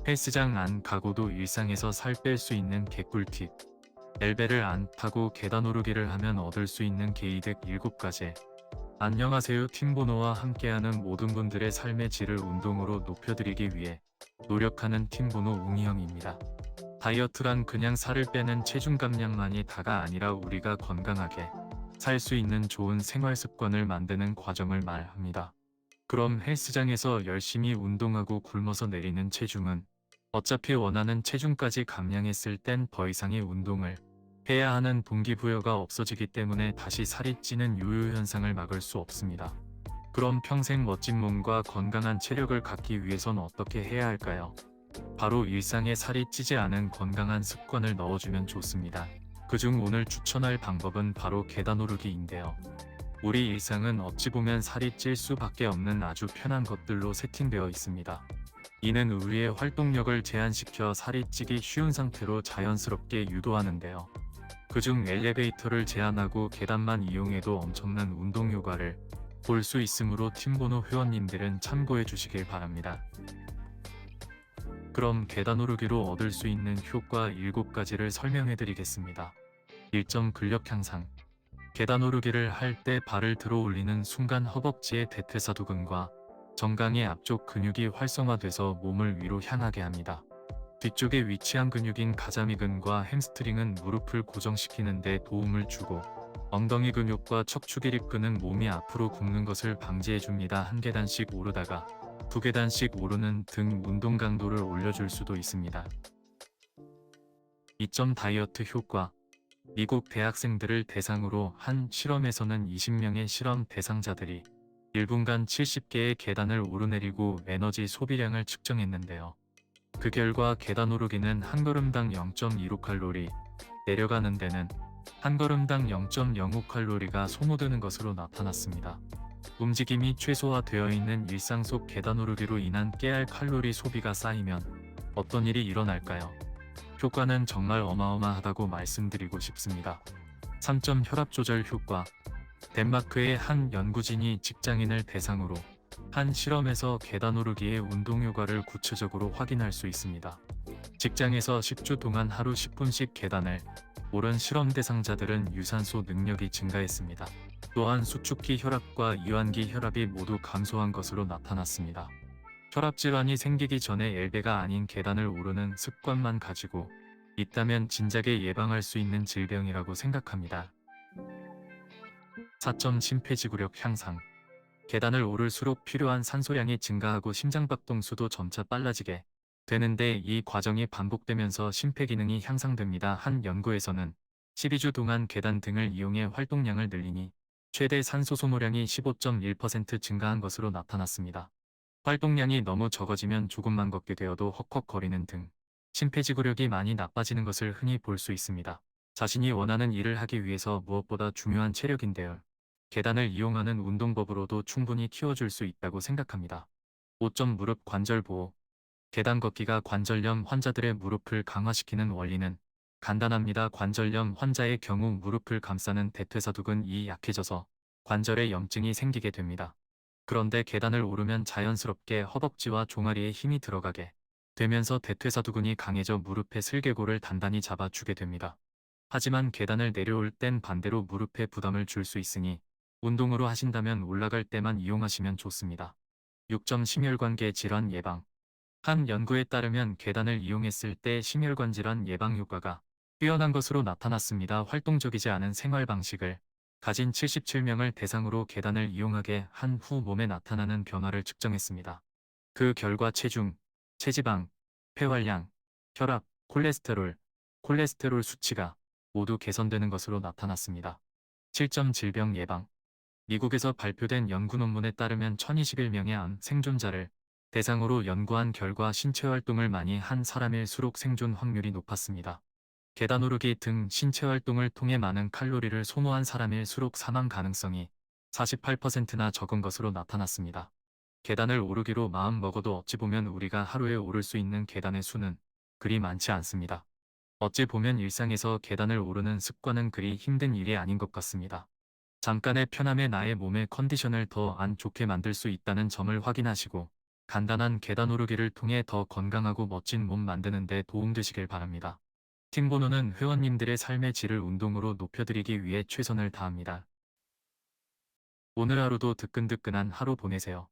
헬스장 안 가고도 일상에서 살 뺄 수 있는 개꿀팁. 엘베를 안 타고 계단 오르기를 하면 얻을 수 있는 개이득 7가지. 안녕하세요. 팀보노와 함께하는 모든 분들의 삶의 질을 운동으로 높여드리기 위해 노력하는 팀보노 웅이형입니다. 다이어트란 그냥 살을 빼는 체중 감량만이 다가 아니라 우리가 건강하게 살 수 있는 좋은 생활 습관을 만드는 과정을 말합니다. 그럼 헬스장에서 열심히 운동하고 굶어서 내리는 체중은 어차피 원하는 체중까지 감량했을 땐 더 이상의 운동을 해야 하는 동기부여가 없어지기 때문에 다시 살이 찌는 요요 현상을 막을 수 없습니다. 그럼 평생 멋진 몸과 건강한 체력을 갖기 위해선 어떻게 해야 할까요? 바로 일상에 살이 찌지 않은 건강한 습관을 넣어주면 좋습니다. 그중 오늘 추천할 방법은 바로 계단 오르기인데요. 우리 일상은 어찌 보면 살이 찔 수밖에 없는 아주 편한 것들로 세팅되어 있습니다. 이는 우리의 활동력을 제한시켜 살이 찌기 쉬운 상태로 자연스럽게 유도하는데요. 그중 엘리베이터를 제한하고 계단만 이용해도 엄청난 운동 효과를 볼 수 있으므로 팀보노 회원님들은 참고해 주시길 바랍니다. 그럼 계단 오르기로 얻을 수 있는 효과 7가지를 설명해 드리겠습니다. 1점 근력 향상. 계단 오르기를 할 때 발을 들어 올리는 순간 허벅지의 대퇴사두근과 정강이 앞쪽 근육이 활성화돼서 몸을 위로 향하게 합니다. 뒤쪽에 위치한 근육인 가자미근과 햄스트링은 무릎을 고정시키는 데 도움을 주고 엉덩이 근육과 척추기립근은 몸이 앞으로 굽는 것을 방지해줍니다. 1계단씩 오르다가 2계단씩 오르는 등 운동 강도를 올려줄 수도 있습니다. 2점 다이어트 효과. 미국 대학생들을 대상으로 한 실험에서는 20명의 실험 대상자들이 1분간 70개의 계단을 오르내리고 에너지 소비량을 측정했는데요. 그 결과 계단 오르기는 한 걸음당 0.25칼로리, 내려가는 데는 한 걸음당 0.05칼로리가 소모되는 것으로 나타났습니다. 움직임이 최소화되어 있는 일상 속 계단 오르기로 인한 깨알 칼로리 소비가 쌓이면 어떤 일이 일어날까요? 효과는 정말 어마어마하다고 말씀드리고 싶습니다. 3점 혈압 조절 효과. 덴마크의 한 연구진이 직장인을 대상으로 한 실험에서 계단 오르기의 운동 효과를 구체적으로 확인할 수 있습니다. 직장에서 10주 동안 하루 10분씩 계단을 오른 실험 대상자들은 유산소 능력이 증가했습니다. 또한 수축기 혈압과 유한기 혈압이 모두 감소한 것으로 나타났습니다. 혈압 질환이 생기기 전에 엘베가 아닌 계단을 오르는 습관만 가지고 있다면 진작에 예방할 수 있는 질병이라고 생각합니다. 4점 심폐지구력 향상. 계단을 오를수록 필요한 산소량이 증가하고 심장박동수도 점차 빨라지게 되는데 이 과정이 반복되면서 심폐기능이 향상됩니다. 한 연구에서는 12주 동안 계단 등을 이용해 활동량을 늘리니 최대 산소 소모량이 15.1% 증가한 것으로 나타났습니다. 활동량이 너무 적어지면 조금만 걷게 되어도 헉헉거리는 등 심폐지구력이 많이 나빠지는 것을 흔히 볼 수 있습니다. 자신이 원하는 일을 하기 위해서 무엇보다 중요한 체력인데요. 계단을 이용하는 운동법으로도 충분히 키워줄 수 있다고 생각합니다. 5점 무릎 관절 보호. 계단 걷기가 관절염 환자들의 무릎을 강화시키는 원리는 간단합니다. 관절염 환자의 경우 무릎을 감싸는 대퇴사두근이 약해져서 관절에 염증이 생기게 됩니다. 그런데 계단을 오르면 자연스럽게 허벅지와 종아리에 힘이 들어가게 되면서 대퇴사두근이 강해져 무릎의 슬개골을 단단히 잡아주게 됩니다. 하지만 계단을 내려올 땐 반대로 무릎에 부담을 줄 수 있으니 운동으로 하신다면 올라갈 때만 이용하시면 좋습니다. 6점 심혈관계 질환 예방. 한 연구에 따르면 계단을 이용했을 때 심혈관 질환 예방 효과가 뛰어난 것으로 나타났습니다. 활동적이지 않은 생활 방식을 가진 77명을 대상으로 계단을 이용하게 한 후 몸에 나타나는 변화를 측정했습니다. 그 결과 체중, 체지방, 폐활량, 혈압, 콜레스테롤 수치가 모두 개선되는 것으로 나타났습니다. 7점 질병 예방. 미국에서 발표된 연구 논문에 따르면 1021명의 암 생존자를 대상으로 연구한 결과 신체 활동을 많이 한 사람일수록 생존 확률이 높았습니다. 계단 오르기 등 신체 활동을 통해 많은 칼로리를 소모한 사람일수록 사망 가능성이 48%나 적은 것으로 나타났습니다. 계단을 오르기로 마음 먹어도 어찌 보면 우리가 하루에 오를 수 있는 계단의 수는 그리 많지 않습니다. 어찌 보면 일상에서 계단을 오르는 습관은 그리 힘든 일이 아닌 것 같습니다. 잠깐의 편함에 나의 몸의 컨디션을 더 안 좋게 만들 수 있다는 점을 확인하시고 간단한 계단 오르기를 통해 더 건강하고 멋진 몸 만드는 데 도움되시길 바랍니다. 팀번호는 회원님들의 삶의 질을 운동으로 높여드리기 위해 최선을 다합니다. 오늘 하루도 뜨끈뜨끈한 하루 보내세요.